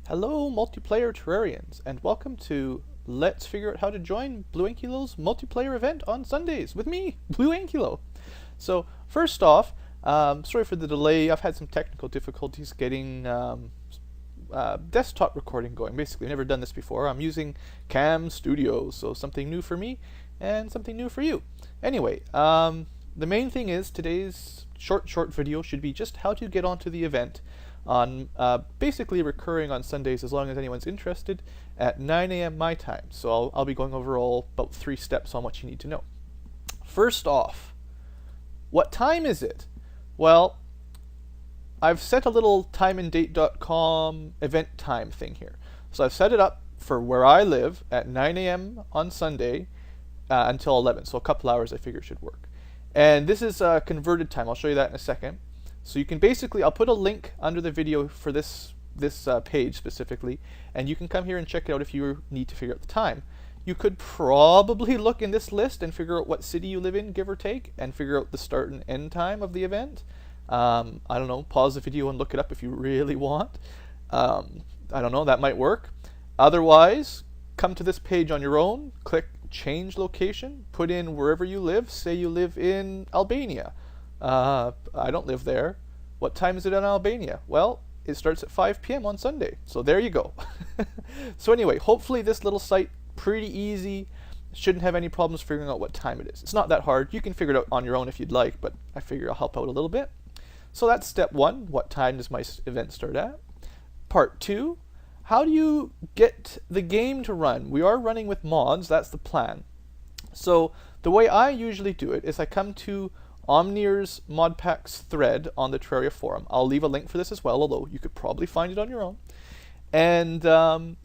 Hello multiplayer Terrarians, and welcome to Let's Figure Out How to Join BlueAnkylo's multiplayer event on Sundays with me, BlueAnkylo. So first off, sorry for the delay. I've had some technical difficulties getting desktop recording going. Basically, I've never done this before. I'm using Cam Studio, so something new for me and something new for you. Anyway, the main thing is today's short video should be just how to get onto the event on basically recurring on Sundays as long as anyone's interested at 9 a.m. my time. So I'll be going over about 3 steps on what you need to know. First off, what time is it? Well, I've set a little timeanddate.com event time thing here. So I've set it up for where I live at 9 a.m. on Sunday until 11. So a couple hours I figure should work. And this is converted time. I'll show you that in a second. So you can basically, I'll put a link under the video for this page specifically, and you can come here and check it out if you need to figure out the time. You could probably look in this list and figure out what city you live in, give or take, and figure out the start and end time of the event. I don't know, pause the video and look it up if you really want. I don't know, that might work. Otherwise, come to this page on your own, click change location, put in wherever you live. Say you live in Albania. I don't live there. What time is it in Albania? Well, it starts at 5 p.m. on Sunday. So there you go. So anyway, hopefully this little site, pretty easy. Shouldn't have any problems figuring out what time it is. It's not that hard. You can figure it out on your own if you'd like, but I figure I'll help out a little bit. So that's step 1. What time does my event start at? Part 2. How do you get the game to run? We are running with mods. That's the plan. So the way I usually do it is I come to Omnir's modpacks thread on the Terraria forum. I'll leave a link for this as well, although you could probably find it on your own. And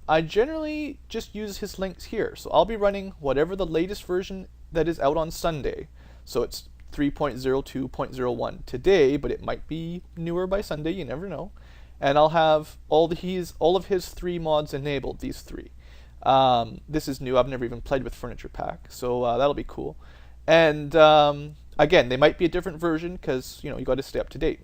I generally just use his links here. So I'll be running whatever the latest version that is out on Sunday. So it's 3.02.01 today, but it might be newer by Sunday, you never know. And I'll have all of his 3 mods enabled, these 3. This is new, I've never even played with Furniture Pack, so that'll be cool. And again, they might be a different version because you got to stay up to date.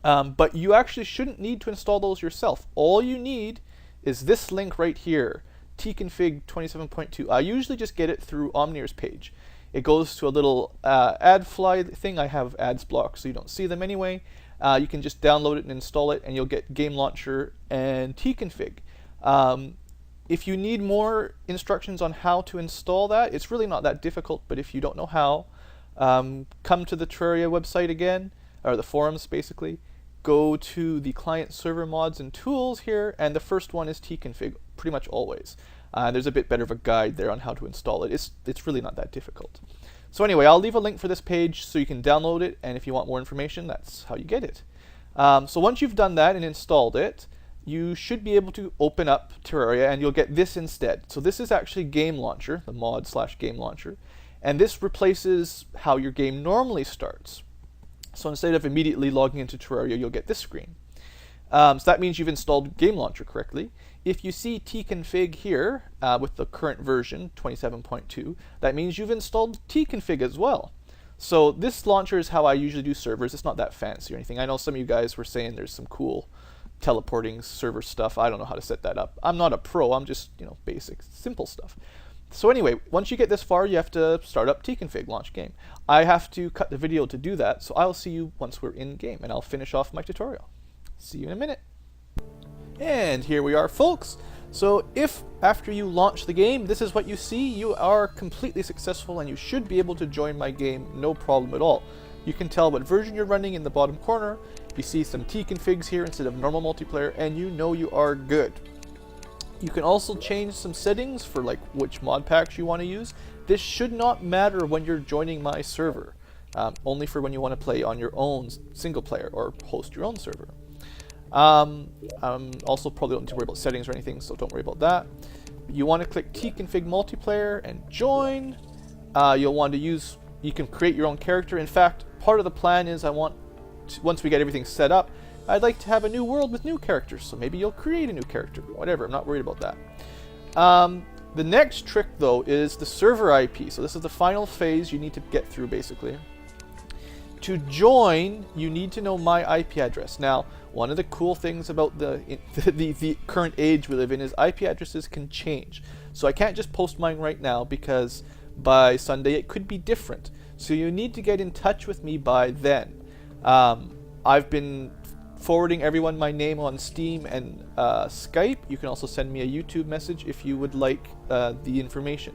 But you actually shouldn't need to install those yourself. All you need is this link right here, tconfig 27.2. I usually just get it through Omnir's page. It goes to a little ad fly thing. I have ads blocked so you don't see them anyway. You can just download it and install it, and you'll get Game Launcher and tconfig. If you need more instructions on how to install that, it's really not that difficult, but if you don't know how, come to the Terraria website again, or the forums basically, go to the client server mods and tools here, and the first one is tconfig, pretty much always. There's a bit better of a guide there on how to install it. It's really not that difficult. So anyway, I'll leave a link for this page so you can download it, and if you want more information, that's how you get it. So once you've done that and installed it, you should be able to open up Terraria, and you'll get this instead. So this is actually Game Launcher, the mod/Game Launcher. And this replaces how your game normally starts. So instead of immediately logging into Terraria, you'll get this screen. So that means you've installed Game Launcher correctly. If you see tconfig here with the current version, 27.2, that means you've installed tconfig as well. So this launcher is how I usually do servers. It's not that fancy or anything. I know some of you guys were saying there's some cool teleporting server stuff. I don't know how to set that up. I'm not a pro. I'm just, basic, simple stuff. So anyway, once you get this far, you have to start up tconfig, launch game. I have to cut the video to do that, so I'll see you once we're in game, and I'll finish off my tutorial. See you in a minute. And here we are, folks. So if after you launch the game, this is what you see, you are completely successful, and you should be able to join my game, no problem at all. You can tell what version you're running in the bottom corner. You see some tconfigs here instead of normal multiplayer, and you know you are good. You can also change some settings for like which mod packs you want to use. This should not matter when you're joining my server, only for when you want to play on your own single player or host your own server. Also probably don't need to worry about settings or anything, so don't worry about that. You want to click tconfig multiplayer and join. You'll want to you can create your own character. In fact, part of the plan is once we get everything set up, I'd like to have a new world with new characters, so maybe you'll create a new character. Whatever, I'm not worried about that. The next trick, though, is the server IP. So this is the final phase you need to get through, basically. To join, you need to know my IP address. Now, one of the cool things about the current age we live in is IP addresses can change. So I can't just post mine right now because by Sunday it could be different. So you need to get in touch with me by then. I've been forwarding everyone my name on Steam and Skype. You can also send me a YouTube message if you would like the information.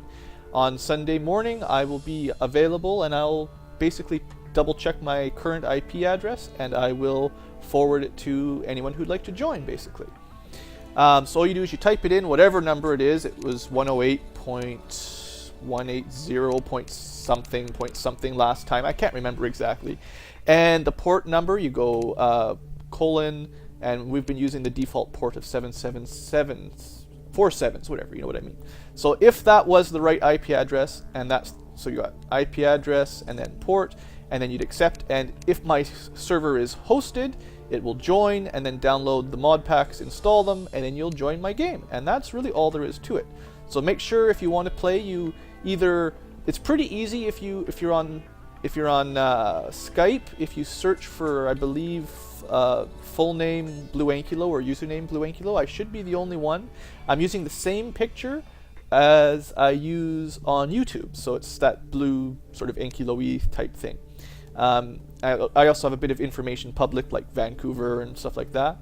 On Sunday morning, I will be available, and I'll basically double check my current IP address, and I will forward it to anyone who'd like to join, basically. So all you do is you type it in, whatever number it is. It was 108.180.something last time. I can't remember exactly. And the port number, you go colon, and we've been using the default port of 77747s, whatever, you know what I mean. So if that was the right IP address, and that's, so you got IP address and then port, and then you'd accept, and if my server is hosted, it will join and then download the mod packs, install them, and then you'll join my game. And that's really all there is to it. So make sure if you want to play, you either, it's pretty easy if you're on Skype, if you search for, I believe, full name BlueAnkylo or username BlueAnkylo. I should be the only one. I'm using the same picture as I use on YouTube, so it's that blue sort of ankylo-y type thing. I also have a bit of information public, like Vancouver and stuff like that.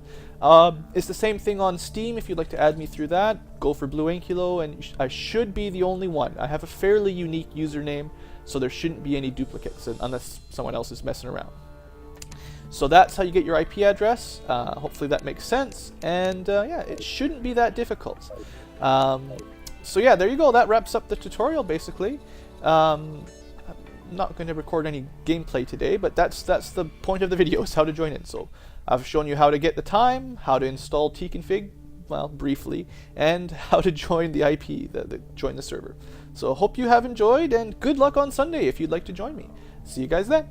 It's the same thing on Steam. If you'd like to add me through that, go for BlueAnkylo, and I should be the only one. I have a fairly unique username, so there shouldn't be any duplicates unless someone else is messing around. So that's how you get your IP address. Hopefully that makes sense, and yeah, it shouldn't be that difficult. So yeah, there you go. That wraps up the tutorial, basically. I'm not going to record any gameplay today, but that's the point of the video, is how to join in. So I've shown you how to get the time, how to install tconfig, well, briefly, and how to join the IP, join the server. So hope you have enjoyed, and good luck on Sunday if you'd like to join me. See you guys then.